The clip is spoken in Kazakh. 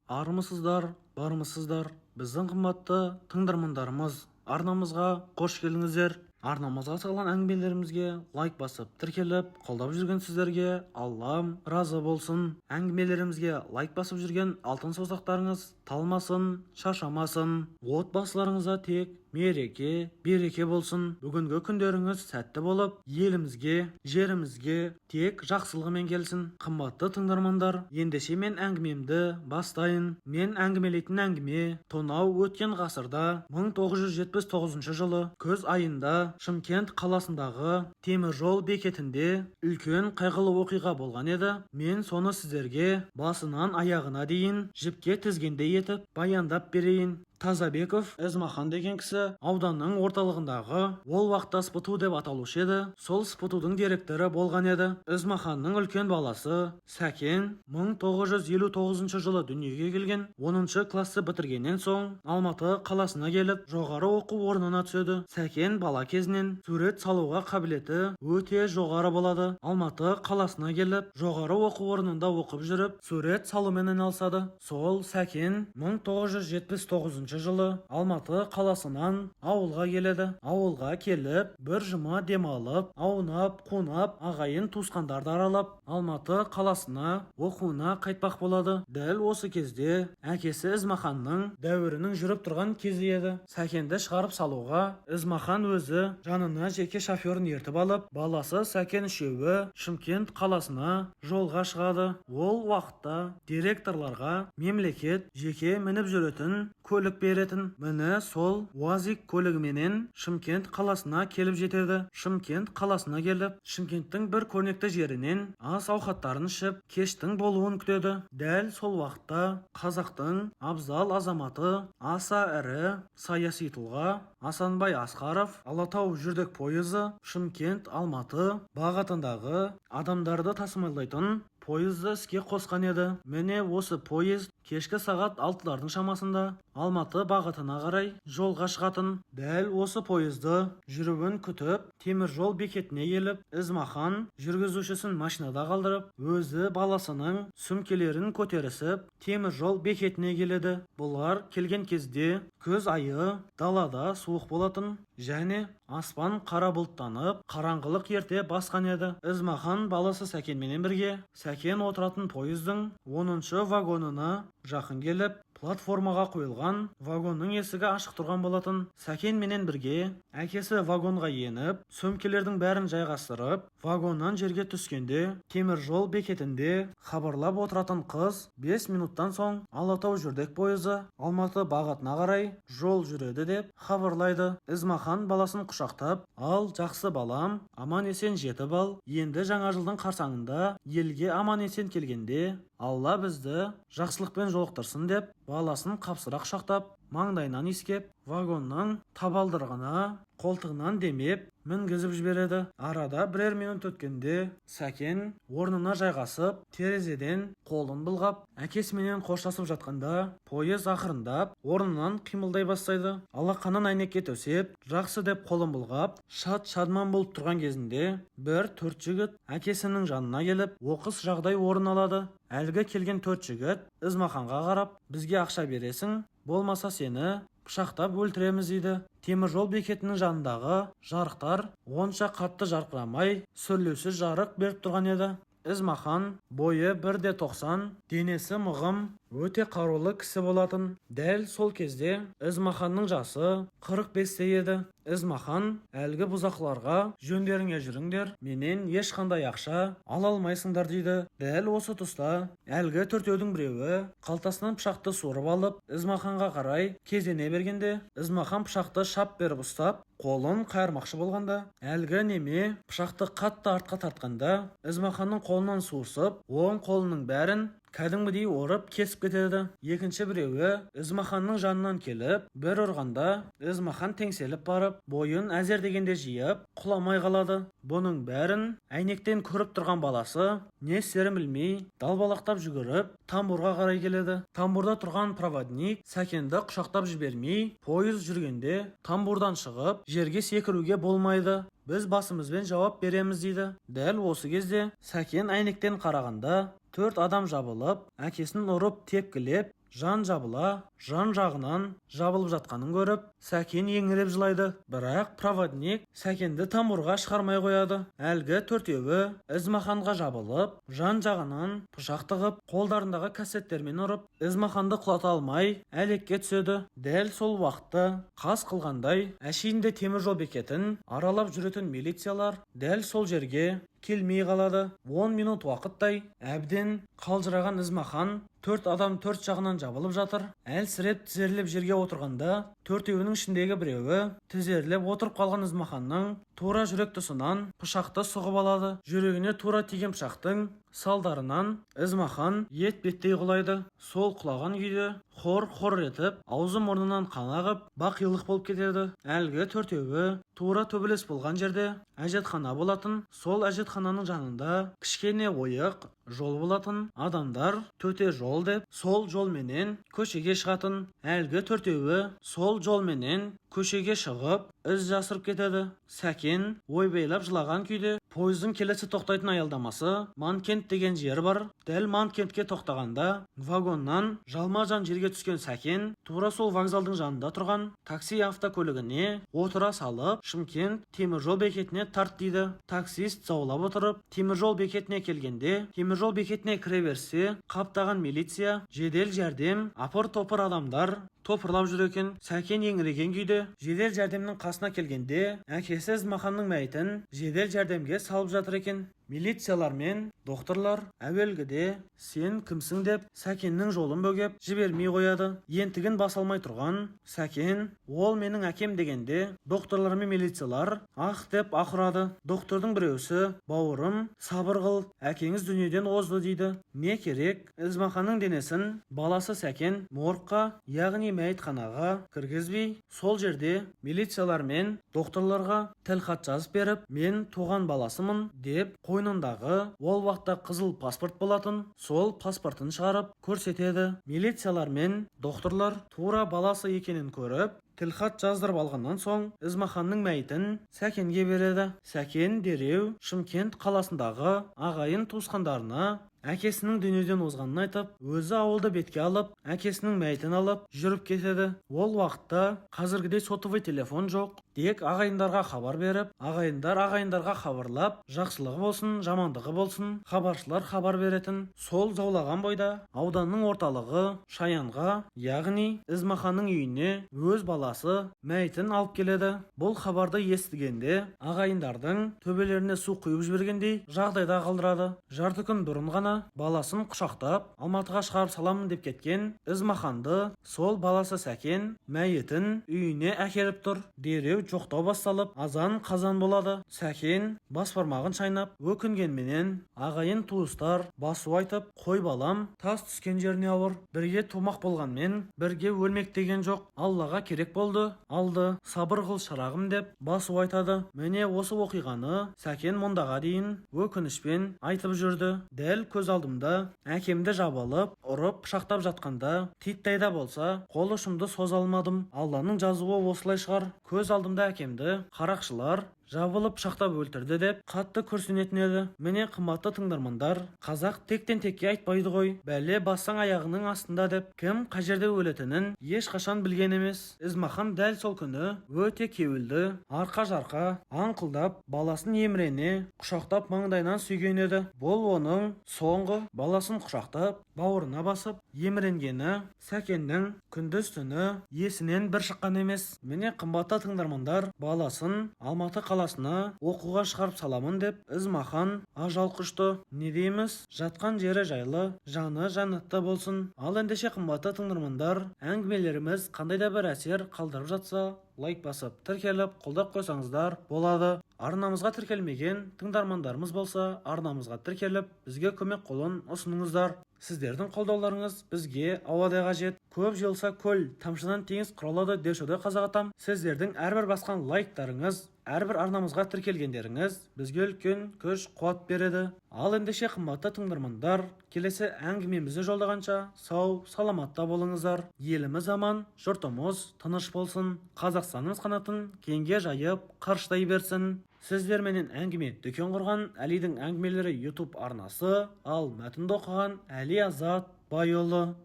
Армысыздар, бармысыздар, біздің қымбатты тыңдармандарымыз. Арнамызға қош келдіңіздер. Арнамызға салған әңгімелерімізге лайк басып, тіркеліп, қолдап жүрген сіздерге Аллам разы болсын. Әңгімелерімізге лайк басып жүрген алтын саусақтарыңыз талмасын, шаршамасын. Отбасыларыңызда тек мереке, береке болсын. Бүгінгі күндеріңіз сәтті болып, елімізге, жерімізге тек жақсылығымен келсін. Қымбатты тыңдармандар, ендеше мен әңгімемді бастайын. Мен әңгімелейтін әңгіме тонау өткен ғасырда 1979 жылы күз айында Шымкент қаласындағы темір жол бекетінде үлкен қайғылы оқиға болған еді. Мен соны сіздерге басынан аяғына дейін жіпке тізгендей етіп баяндап берейін. Тазабеков Эзмахан деген кісі ауданның орталығындағы ол уақытта СПТУ деп аталушы еді. Сол СПТУдың директоры болған еді. Эзмаханның үлкен баласы Сәкен 1959 жылы дүниеге келген. 10 классы бітіргеннен соң Алматы қаласына келіп жоғары оқу орнына түседі. Сәкен бала кезінен сурет салуға қабілеті өте жоғары болады. Алматы қаласына келіп жоғары оқу орнында оқып жүріп сурет салумен айналысады. Сол Сәкен 1979 жылы Алматы қаласынан ауылға келеді. Ауылға келіп бір жұма демалып, аунап, қунап, ағайын туысқандарды аралап, Алматы қаласына оқуына қайтпақ болады. Дәл осы кезде әкесі Эзмаханның дәуірінің жүріп тұрған кезі еді. Сәкенді шығарып салуға Эзмахан өзі жанына жеке шоферін ертіп алып, баласы Сәкен үшеуі Шымкент қаласына жолға шығады. Ол уақытта директорларға мемлекет жеке мініп жүретін көлік беретін. Міне сол УАЗик көлігіменен Шымкент қаласына келіп жетеді. Шымкент қаласына келіп, Шымкенттің бір көрнекті жерінен ас ауқаттарын ішіп, кештің болуын күтеді. Дәл сол уақытта қазақтың абзал азаматы, аса ірі саяси тұлға Асанбай Асқаров Алатау жүрдек пойызы Шымкент Алматы бағытындағы адамдарды тасымалдайтын пойызды іске қосқан еді. Міне осы пойыз кешкі сағат 6-лардың шамасында Алматы бағытына қарай жолға шығатын. Дәл осы пойызды жүруін күтіп, темір жол бекетіне келіп, Эзмахан жүргізушісін машинада қалдырып, өзі баласының сөмкелерін көтерісіп, темір жол бекетіне келеді. Бұлар келген кезде күз айы, далада суық болатын және аспан қара бұлттанып, қараңғылық ерте басқан еді. Эзмахан баласы Сәкенменен бірге Сәкен отыратын пойыздың 10-шы вагонына жақын келіп, платформаға қойылған вагонның есігі ашық тұрған болатын. Сәкен менен бірге әкесі вагонға еніп, сөмкелердің бәрін жайғастырып, вагоннан жерге түскенде темір жол бекетінде хабарлап отыратын қыз 5 минуттан соң Алатау жүрдек пойызы Алматы бағытына қарай жол жүреді деп хабарлайды. Эзмахан баласын құшақтап, ал жақсы балам, аман есен жетіп ал, енді жаңа жылдың қарсаңында елге аман есен келгенде Алла бізді жақсылықпен жолықтырсын деп баласын қапсыра құшақтап, маңдайынан иіскеп, вагонның табалдырығына қолтығынан демеп мінгізіп жібереді. Арада бірер минут өткенде Сәкен орнына жайғасып, терезеден қолын былғап, әкесіменен қоштасып жатқанда пойыз ақырындап орнынан қимылдай бастайды. Алақанын әйнекке төсеп, жақсы деп қолын былғап, шат-шадман болып тұрған кезінде бір 4 жігіт әкесінің жанына келіп, оқыс жағдай орын алады. Әлгі келген 4 жігіт Эзмаханға қарап, бізге ақша бересің, болмаса сені пышақтап өлтіреміз дейді. Темір жол бекетінің жанындағы жарықтар онша қатты жарқырамай, сүрлеусіз жарық беріп тұрған еді. Эзмахан бойы 1.90, денесі мығым, өте қарулы кісі болатын. Дәл сол кезде Эзмаханның жасы 45-те еді. Эзмахан әлгі бұзақыларға жөндеріңе жүріңдер, менен ешқандай ақша ала алмайсыңдар дейді. Дәл осы тұста әлгі төртеудің біреуі қалтасынан пышақты суырып алып, Эзмаханға қарай кезене бергенде, Эзмахан пышақты шап беріп ұстап, қолын қайырмақшы болғанда, әлгі неме пышақты қатты артқа тартқанда, Эзмаханның қолынан суырсып, оң қолының бәрін кәдімгідей орып кесіп кетеді. Екінші біреуі Эзмаханның жанынан келіп, бір ұрғанда Эзмахан теңселіп барып, бойын әзер дегенде жиып, құламай қалады. Бұның бәрін әйнектен көріп тұрған баласы не істерін білмей, далбалақтап жүгіріп, тамбурға қарай келеді. Тамбурда тұрған проводник Сәкенді құшақтап жібермей, пойыз жүргенде тамбурдан шығып, жерге секіруге болмайды. Біз басымызбен жауап береміз дейді. Дәл осы кезде Сәкен әйнектен қарағанда 4 адам жабылып, әкесін ұрып, тепкілеп, жан жабыла, жан жағынан жабылып жатқанын көріп, Сәкен еңіреп жылайды. Бірақ проводник Сәкенді тамбурға шығармай қояды. Әлгі төртеуі Ізмаханға жабылып, жан жағынан пышақ тығып, қолдарындағы кассеттермен ұрып, Ізмаханды құлата алмай әлекке түседі. Дәл сол уақытта қас қылғандай әшейінде темір жол бекетін аралап жүретін милициялар дәл сол жерге келмей қалады. 10 минут уақыттай әбден қалжыраған Ізмахан 4 адам 4 жағынан жабылып жатыр. Әлсіреп тізерлеп жерге отырғанда, төртеуінің ішіндегі біреуі тізерлеп отырып қалған Ізмаханның тура жүрек тұсынан пышақты сұғып алады. Жүрегіне тура тиген пышақтың салдарынан Ізмахан етбеттей құлайды. Сол құлаған күйде хор-хор етіп, аузы мұрнынан қан ағып, бақилық болып кетеді. Әлгі төртеуі тура төбелес болған жерде әжетхана болатын. Сол әжетхананың жанында кішкене ойық жол болатын. Адамдар төте жол деп, сол жолменен көшеге шығатын. Әлгі төртеуі сол жолменен көшеге шығып, із жасырып кетеді. Сәкен ойбайлап жылаған күйде пойыздың келесі тоқтайтын аялдамасы Манкент деген жер бар. Дәл Манкентке тоқтағанда вагоннан жалма-жан жерге түскен Сәкен тура сол вокзалдың жанында тұрған такси автокөлігіне отыра салып, Шымкент темір жол бекетіне тарт дейді. Таксист заулап отырып, темір жол бекетіне келгенде, темір жол бекетіне кіре берсе, қаптаған милиция, жедел жәрдем, апыр-топыр адамдар топырлап жүр екен. Сәкен еңіреген күйде жедел жәрдемнің қасына келгенде, әкесі Ізмаханның мәйітін жедел жәрдемге салып жатыр екен. Милициялар мен докторлар әуелгіде сен кімсің деп Сәкеннің жолын бөгеп жібермей қояды. Ентігін баса алмай тұрған Сәкен, ол менің әкем дегенде, докторлар мен милициялар ақ деп ақырады. Доктордың біреусі, бауырым, сабыр қыл, әкеңіз дүниеден озды дейді. Не керек? Ізмаханның денесін баласы Сәкен моргқа, яғни мәйітханаға кіргізбей, сол жерде милициялар мен докторларға тілхат жазып беріп, мен туған баласымын деп қойнындағы ол уақытта қызыл паспорт болатын, сол паспортын шығарып көрсетеді. Милициялар мен докторлар тура баласы екенін көріп, тілхат жаздырып алғаннан соң Ізмаханның мәйітін Сәкенге береді. Сәкен дереу Шымкент қаласындағы ағайын туысқандарына әкесінің дүниеден озғанын айтып, өзі ауылды бетке алып, әкесінің мәйітін алып жүріп кетеді. Ол уақытта қазіргідей сотовый телефон жоқ. Тек ағайындарға хабар беріп, ағайындарға хабарлап, жақсылығы болсын, жамандығы болсын, хабаршылар хабар беретін. Сол заулаған бойда ауданның орталығы Шаянға, яғни Ізмаханның үйіне өз баласы мәйітін алып келеді. Бұл хабарды естігенде ағайындардың төбелеріне су құйып жібергендей жағдайда қалдырады. Жарты күн бұрын ғана баласын құшақтап Алматыға шығарып саламын деп кеткен Ізмаханды сол баласы Сәкен мәйітін үйіне әкеліп тұр. Дереу жоқтау басталып, азан қазан болады. Сәкен бас бармағын шайнап өкінгенменен ағайын туыстар басу айтып, қой балам, тас түскен жеріне ауыр, бірге тумақ болғанмен бірге өлмек деген жоқ, Аллаға керек болды, алды, сабыр қыл шырағым деп басу айтады. Міне осы оқиғаны Сәкен мұндаға дейін өкінішпен айтып жүрді. Дәл көз алдымда әкемді жабылып, ұрып, пышақтап жатқанда титтей да болса қол ұшымды соза алмадым. Алланың жазуы осылай шығар. Көз алдымда әкемді қарақшылар жабылып пышақтап өлтірді деп қатты күрсінетін еді. Міне қымбатты тыңдармандар, қазақ тектен текке айтпайды ғой, бәле бассаң аяғының астында деп. Кім қай жерде өлетінін ешқашан білген емес. Ізмахан дәл сол күні өте кеуілді, арқа-жарқа аңқылдап, баласын емірене құшақтап маңдайынан сүйген еді. Бұл оның соңғы баласын құшақтап бауырына басып еміренгені Сәкеннің күндіз-түні есінен бір шыққан емес. Міне қымбатты тыңдармандар, баласын Алматы қаласына оқуға шығарып саламын деп Ізмахан ажал құшты. Не дейміз? Жатқан жері жайлы, жаны жаннатта болсын. Ал ендеше қымбатты тыңдармандар, әңгімелеріміз қандай да бір әсер қалдырып жатса, лайк басып, тіркеліп, қолдап қойсаңыздар болады. Арнамызға тіркелмеген тыңдармандарымыз болса, арнамызға тіркеліп, бізге көмек қолын ұсыныңыздар. Сіздердің қолдауларыңыз бізге ауадай қажет. Көп жиылса көл, тамшыдан теңіз құралады деуші қазақ атам. Сіздердің әрбір басқан лайктарыңыз, әрбір арнамызға тіркелгендеріңіз бізге үлкен күш қуат береді. Ал ендеше қымбатты тыңдармандар, келесі әңгімемізді жолдағанша сау, саламатта болыңыздар. Еліміз аман, жұртымыз тыныш болсын. Қазақстанымыз қанатын кеңге жайып, қарыштай берсін. Сіздерменен әңгіме дүкен құрған Әлидің әңгімелері YouTube арнасы, ал мәтінді оқыған Әли Азат Байұлы.